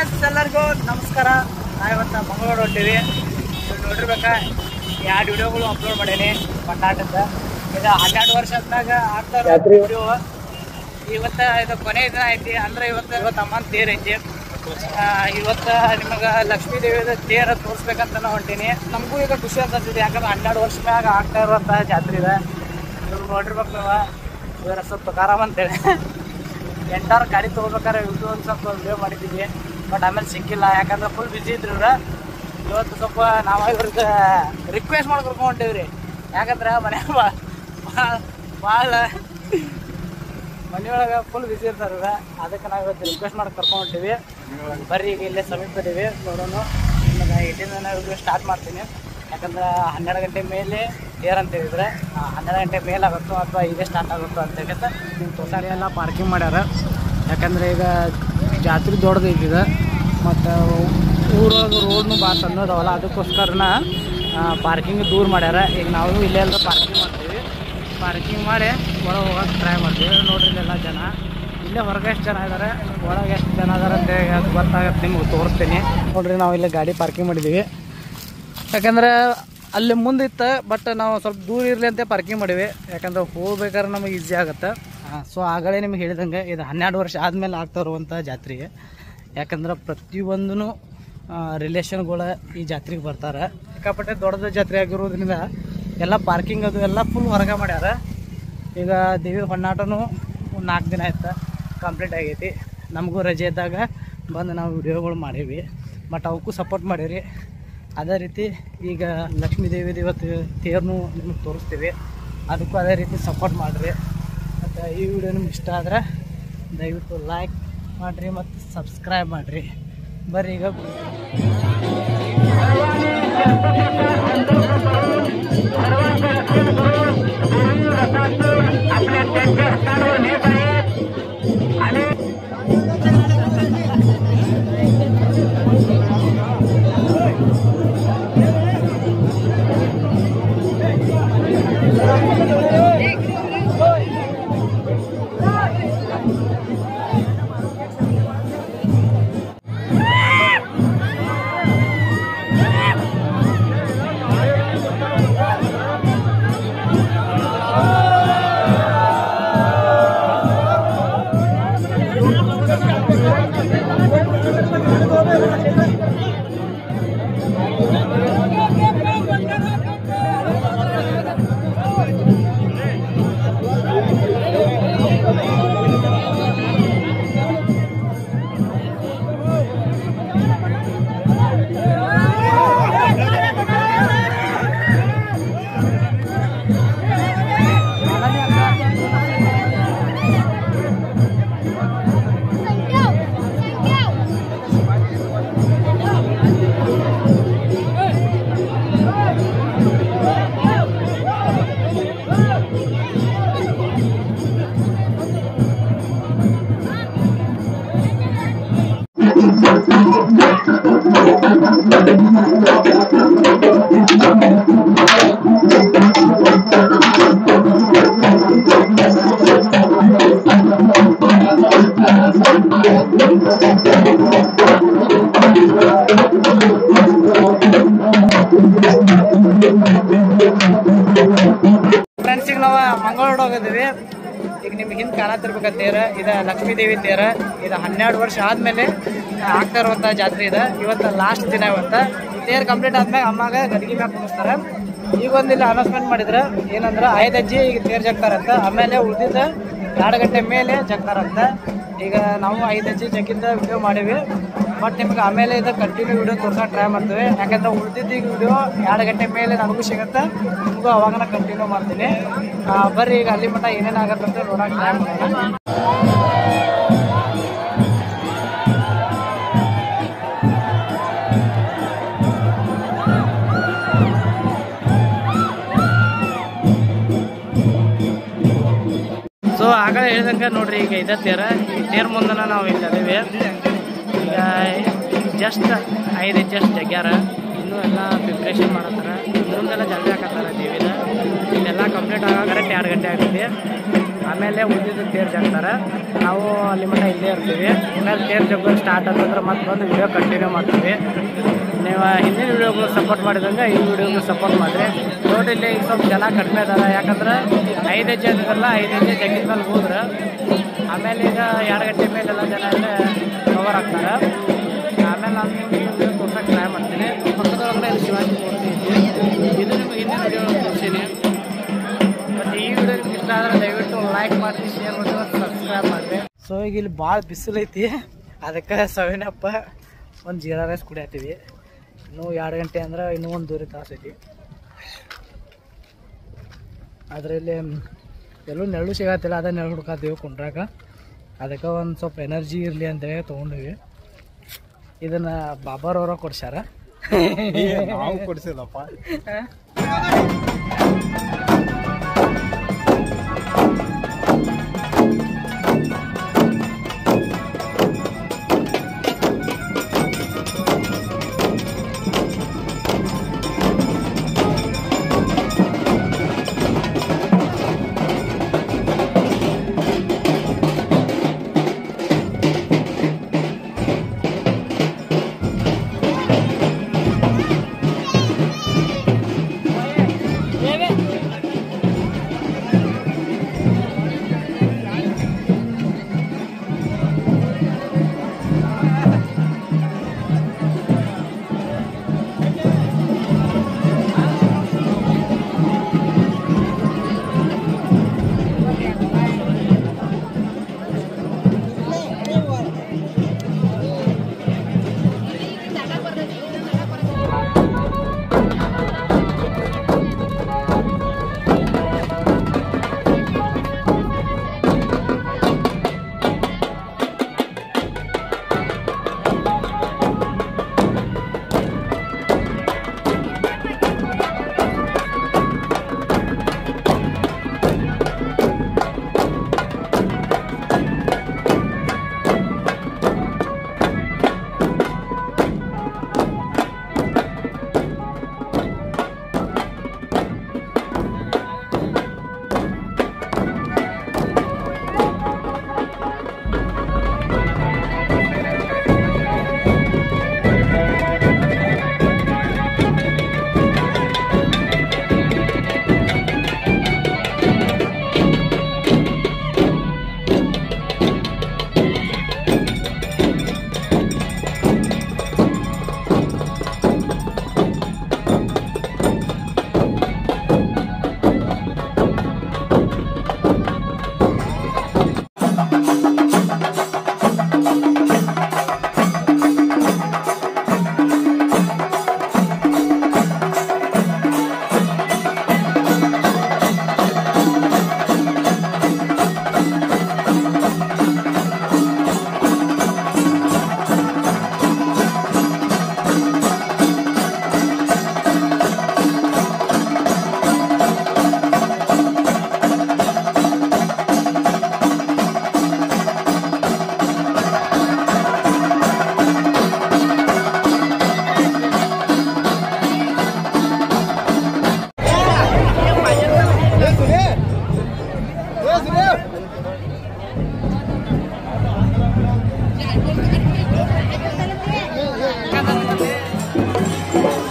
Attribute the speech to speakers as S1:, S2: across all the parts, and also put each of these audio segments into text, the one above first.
S1: Friends ಎಲ್ಲರಿಗೂ ನಮಸ್ಕಾರ. ನಾವಿವತ್ತು ಮಂಗಳೂರು ಹೊಂಟೀವಿ. ನೋಡಿರ್ಬೇಕಾ 2 ವಿಡಿಯೋಗಳು ಅಪ್ಲೋಡ್ ಮಾಡೀನಿ ಪಟ್ನಾಟದ. ಇದು 12 ವರ್ಷ ಆದ್ಮ್ಯಾಗ ಆಗ್ತಾ ವಿಡಿಯೋ. ಇವತ್ತು ಇದು ಕೊನೆ ದಿನ ಐತಿ. ಅಂದ್ರೆ ಇವತ್ತು ಅಮ್ಮನ ತೇರ್ ಐತಿ. ಇವತ್ತು ನಿಮಗೆ ಲಕ್ಷ್ಮೀ ದೇವಿದ ತೇರ ತೋರಿಸ್ಬೇಕಂತ ನಾವು ಹೊಂಟೀನಿ. ನಮಗೂ ಈಗ ಖುಷಿ ಅನ್ಸಿದೆ, ಯಾಕಂದ್ರೆ 12 ವರ್ಷ ಮ್ಯಾಗ ಆಗ್ತಾ ಇರುವಂತಹ ಜಾತ್ರೆ ಇದೆ. ಇವ್ರು ನೋಡಿರ್ಬೇಕು ನೀವು, ಇವರ ಸ್ವಲ್ಪ ತುಕಾರಾಮ್ ಅಂತೇಳಿ ಎಂಟಾರು ಗಾಡಿ ತೊಗೋಬೇಕಾದ್ರೆ ಇವ್ರದ್ದು ಒಂದು ಸ್ವಲ್ಪ ವಿಡಿಯೋ ಮಾಡಿದ್ದೀವಿ. ಬಟ್ ಆಮೇಲೆ ಸಿಕ್ಕಿಲ್ಲ, ಯಾಕಂದ್ರೆ ಫುಲ್ ಬಿಸಿ ಇದ್ರು ಇವ್ರು. ಇವತ್ತು ಸ್ವಲ್ಪ ನಾವು ಇವ್ರಿಗೆ ರಿಕ್ವೆಸ್ಟ್ ಮಾಡಿ ಕರ್ಕೊಂಡು ಹೊಂಟೀವ್ರಿ. ಯಾಕಂದ್ರೆ ಭಾಳ ಮನೆಯೊಳಗೆ ಫುಲ್ ಬಿಸಿ ಇರ್ತಾರೆ ಇವ್ರು. ಅದಕ್ಕೆ ನಾವು ಇವತ್ತು ರಿಕ್ವೆಸ್ಟ್ ಮಾಡಿ ಕರ್ಕೊಂಡು ಹೊಂಟೀವಿ. ಬರ್ರಿ, ಈಗ ಇಲ್ಲೇ ಸಮೀಪ ಇದೀವಿ, ನೋಡೋಣ. ಇವಾಗ 18 ನಾನು ಸ್ಟಾರ್ಟ್ ಮಾಡ್ತೀನಿ. ಯಾಕಂದ್ರೆ 12 ಗಂಟೆ ಮೇಲೆ ಏರ್ ಅಂತ ಹೇಳಿದ್ರೆ 12 ಗಂಟೆ ಮೇಲೆ ಆಗುತ್ತೋ ಅಥವಾ ಇದೇ ಸ್ಟಾರ್ಟ್ ಆಗುತ್ತೋ ಅಂತ ಹೇಳುತ್ತೆ. ನಿಮ್ಮ ತೊಸಾಡಿ ಎಲ್ಲ ಪಾರ್ಕಿಂಗ್ ಮಾಡ್ಯಾರ. ಯಾಕಂದರೆ ಈಗ ಜಾತ್ರೆ ದೊಡ್ಡದು ಐತಿದೆ, ಮತ್ತು ಊರೊಳಗೆ ರೋಡ್ನು ಭಾಳ ಸಣ್ಣದವಲ್ಲ, ಅದಕ್ಕೋಸ್ಕರನ ಪಾರ್ಕಿಂಗ್ ದೂರ ಮಾಡ್ಯಾರ. ಈಗ ನಾವು ಇಲ್ಲೇ ಎಲ್ಲ ಪಾರ್ಕಿಂಗ್ ಮಾಡ್ತೀವಿ. ಪಾರ್ಕಿಂಗ್ ಮಾಡಿ ಒಳಗೆ ಹೋಗೋಕೆ ಟ್ರೈ ಮಾಡ್ತೀವಿ. ನೋಡ್ರಿ ಇಲ್ಲೆಲ್ಲ ಜನ, ಇಲ್ಲೇ ಹೊರಗೆ ಎಷ್ಟು ಜನ ಇದ್ದಾರೆ, ಒಳಗೆ ಎಷ್ಟು ಜನ ಇದ್ದಾರೆ ಅಂತ ಅದು ಗೊತ್ತಾಗತ್ತೆ, ನಿಮ್ಗೆ ತೋರಿಸ್ತೀನಿ. ನೋಡಿರಿ, ನಾವು ಇಲ್ಲೇ ಗಾಡಿ ಪಾರ್ಕಿಂಗ್ ಮಾಡಿದ್ದೀವಿ. ಯಾಕಂದ್ರೆ ಅಲ್ಲಿ ಮುಂದಿತ್ತು, ಬಟ್ ನಾವು ಸ್ವಲ್ಪ ದೂರ ಇರಲಿ ಅಂತ ಪಾರ್ಕಿಂಗ್ ಮಾಡೀವಿ. ಯಾಕಂದ್ರೆ ಹೋಗ್ಬೇಕಾದ್ರೆ ನಮಗೆ ಈಸಿ ಆಗುತ್ತೆ. ಸೊ ಆಗಲೇ ನಿಮ್ಗೆ ಹೇಳಿದಂಗೆ ಇದು 12 ವರ್ಷ ಆದಮೇಲೆ ಆಗ್ತಾ ಇರುವಂಥ ಜಾತ್ರೆಗೆ. ಯಾಕಂದ್ರೆ ಪ್ರತಿಯೊಂದೂ ರಿಲೇಷನ್ಗಳು ಈ ಜಾತ್ರೆಗೆ ಬರ್ತಾರೆ. ಸಿಕ್ಕಾಪಟ್ಟೆ ದೊಡ್ಡದ ಜಾತ್ರೆ ಆಗಿರೋದ್ರಿಂದ ಎಲ್ಲ ಪಾರ್ಕಿಂಗ್ ಅದು ಎಲ್ಲ ಫುಲ್ ಹೊರಗೆ ಮಾಡ್ಯಾರ. ಈಗ ದೇವಿ ಹೊನ್ನಾಟನೂ 4 ದಿನ ಆಯ್ತು ಕಂಪ್ಲೀಟ್ ಆಗೈತಿ. ನಮಗೂ ರಜೆ ಇದ್ದಾಗ ಬಂದು ನಾವು ವಿಡಿಯೋಗಳು ಮಾಡೀವಿ, ಬಟ್ ಅವಕ್ಕೂ ಸಪೋರ್ಟ್ ಮಾಡೀರಿ. ಅದೇ ರೀತಿ ಈಗ ಲಕ್ಷ್ಮೀ ದೇವಿದು ಇವತ್ತು ತೇರ್ನು ನಿಮಗೆ ತೋರಿಸ್ತೀವಿ, ಅದಕ್ಕೂ ಅದೇ ರೀತಿ ಸಪೋರ್ಟ್ ಮಾಡಿರಿ. ಮತ್ತು ಈ ವಿಡಿಯೋ ನಿಮ್ಗೆ ಇಷ್ಟ ಆದರೆ ದಯವಿಟ್ಟು ಲೈಕ್ ಮಾಡಿರಿ ಮತ್ತು ಸಬ್ಸ್ಕ್ರೈಬ್ ಮಾಡಿರಿ. ಬರ್ರಿ ಈಗ ಫ್ರೆಂಡ್ಸಿಗೆ ನಾವು ಮಂಗಳೂರು ಹೋಗಿದ್ದೀವಿ. ಈಗ ನಿಮ್ಗೆ ಹಿಂದೆ ಕಾಣತಿರ್ಬೇಕ ತೇರ, ಇದು ಲಕ್ಷ್ಮೀ ದೇವಿ ತೇರ. ಇದು 12 ವರ್ಷ ಆದಮೇಲೆ ಆಗ್ತಾ ಇರುವಂಥ ಜಾತ್ರೆ ಇದೆ. ಇವತ್ತು ಲಾಸ್ಟ್ ದಿನ. ಇವತ್ತು ತೇರು ಕಂಪ್ಲೀಟ್ ಆದ್ಮೇಲೆ ಅಮ್ಮಗೆ ಗದಿಗೆ ಮ್ಯಾಗ ಕುಣಿಸ್ತಾರೆ. ಈಗ ಒಂದಿಲ್ಲ ಅನೌನ್ಸ್ಮೆಂಟ್ ಮಾಡಿದ್ರೆ ಏನಂದ್ರೆ 5 ಅಜ್ಜಿ ಈಗ ತೇರು ಜಗ್ತಾರಂತ. ಆಮೇಲೆ ಉಳಿದಿದ್ದ 2 ಗಂಟೆ ಮೇಲೆ ಜಗ್ತಾರಂತ. ಈಗ ನಾವು 5 ಅಜ್ಜಿ ಜಗ್ಗಿಂದ ವಿಡಿಯೋ ಮಾಡೀವಿ, ಬಟ್ ನಿಮ್ಗೆ ಆಮೇಲೆ ಇದು ಕಂಟಿನ್ಯೂ ವಿಡಿಯೋ ತೋರ್ಸೋಕೆ ಟ್ರೈ ಮಾಡ್ತೀವಿ. ಯಾಕಂದ್ರೆ ಉಳಿದಿದ್ದು ಈಗ ವಿಡಿಯೋ 2 ಗಂಟೆ ಮೇಲೆ ನನಗೂ ಸಿಗುತ್ತೆ, ನಿಮಗೂ ಅವಾಗ ಕಂಟಿನ್ಯೂ ಮಾಡ್ತೀನಿ. ಬರ್ರಿ ಈಗ ಅಲ್ಲಿ ಮಟ್ಟ ಏನೇನಾಗತ್ತೆ ಅಂತ ನೋಡೋಕೆ ಟ್ರೈ ಮಾಡೋಣ. ಸೊ ಆಗಲೇ ಹೇಳಿದಂಗೆ ನೋಡ್ರಿ, ಈಗ ಇದೇ ತೇರ್ ಮುಂದನ ನಾವು ಇಲ್ಲಿ ಅದೇವಿ. ಈಗ ಜಸ್ಟ್ 5 ಜಸ್ಟ್ ಜಗ್ಯಾರ, ಇನ್ನೂ ಎಲ್ಲ ಪ್ರಿಪ್ರೇಷನ್ ಮಾಡತ್ತಾರ. ಮುಂದೆಲ್ಲ ಜಲ್ದಿ ಹಾಕತ್ತಾರ ದೇವಿನ. ಇದೆಲ್ಲ ಕಂಪ್ಲೀಟ್ ಆಗ ಕರೆಕ್ಟ್ 2 ಗಂಟೆ ಆಗುತ್ತೆ. ಆಮೇಲೆ ಉಳಿದ ತೇರು ಜಗ್ತಾರೆ. ನಾವು ಅಲ್ಲಿ ಮಟ್ಟ ಇಲ್ಲೇ ಇರ್ತೀವಿ. ಆಮೇಲೆ ತೇರು ಜಗ್ಗೋದು ಸ್ಟಾರ್ಟ್ ಅಂತಂದ್ರೆ ಮತ್ತೆ ಬಂದು ವಿಡಿಯೋ ಕಂಟಿನ್ಯೂ ಮಾಡ್ತೀವಿ. ನೀವು ಹಿಂದಿನ ವಿಡಿಯೋಗಳು ಸಪೋರ್ಟ್ ಮಾಡಿದಂಗೆ ಈ ವಿಡಿಯೋಗಳು ಸಪೋರ್ಟ್ ಮಾಡಿರಿ. ನೋಡಿ ಇಲ್ಲಿ ಈಗ ಸ್ವಲ್ಪ ಜನ ಕಡಿಮೆ ಇದ್ದಾರೆ, ಯಾಕಂದ್ರೆ 5 ಹೆಜ್ಜೆ ಅಂತಿದ್ರಲ್ಲ 5 ಹೆಜ್ಜೆ ಜಗ್ಗಿದ ಮೇಲೆ ಹೋದ್ರೆ ಆಮೇಲೆ ಈಗ 2 ಗಂಟೆ ಮೇಲೆಲ್ಲ ಜನ ಎಲ್ಲ ಕವರ್ ಆಗ್ತಾರೆ. ಆಮೇಲೆ ನಾನು ನಿಮಗೆ ವಿಡಿಯೋ ತೋರ್ಸೋಕೆ ಟ್ರೈ ಮಾಡ್ತೀನಿ. ಪಕ್ಕದೊಳಗಡೆ ಶಿವಾಜಿ ಮೂರ್ತಿ ಇದೆ, ಇದು ನಿಮಗೆ ಹಿಂದಿನ ವಿಡಿಯೋ ತೋರಿಸ್ತೀನಿ. ಮತ್ತು ಈ ವಿಡಿಯೋ ನಿಮ್ಗೆ ಇಷ್ಟ ಆದರೆ ದಯವಿಟ್ಟು ಲೈಕ್ ಮಾಡಿ, ಶೇರ್ ಮಾಡಿ, ಸಬ್ಸ್ಕ್ರೈಬ್ ಮಾಡಿರಿ. ಸೊ ಈಗ ಇಲ್ಲಿ ಭಾಳ ಬಿಸಿಲೈತಿ, ಅದಕ್ಕೆ ಸವಿನಪ್ಪ ಒಂದು ಜೀರಾ ರೈಸ್ ಕುಡಿಯತ್ತೀವಿ. ಇನ್ನೂ 2 ಗಂಟೆ ಅಂದ್ರೆ ಇನ್ನೂ 1 ದೂರ ತಾಸು ಐತಿ. ಅದರಲ್ಲಿ ಎಲ್ಲೂ ನೆರಳು ಸಿಗತ್ತಿಲ್ಲ, ಅದೇ ನೆರಳು ಹುಡ್ಕಾತೀವಿ ಕುಂಡ್ರಾಗ. ಅದಕ್ಕೆ ಒಂದು ಸ್ವಲ್ಪ ಎನರ್ಜಿ ಇರಲಿ ಅಂತೇಳಿ ತೊಗೊಂಡಿವಿ. ಇದನ್ನು ಬಾಬಾರವ್ರ ಕೊಡ್ಸ್ಯಾರ, ನಾವು ಕೊಡ್ಸಿಲ್ಲಪ್ಪ.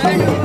S2: Thank you.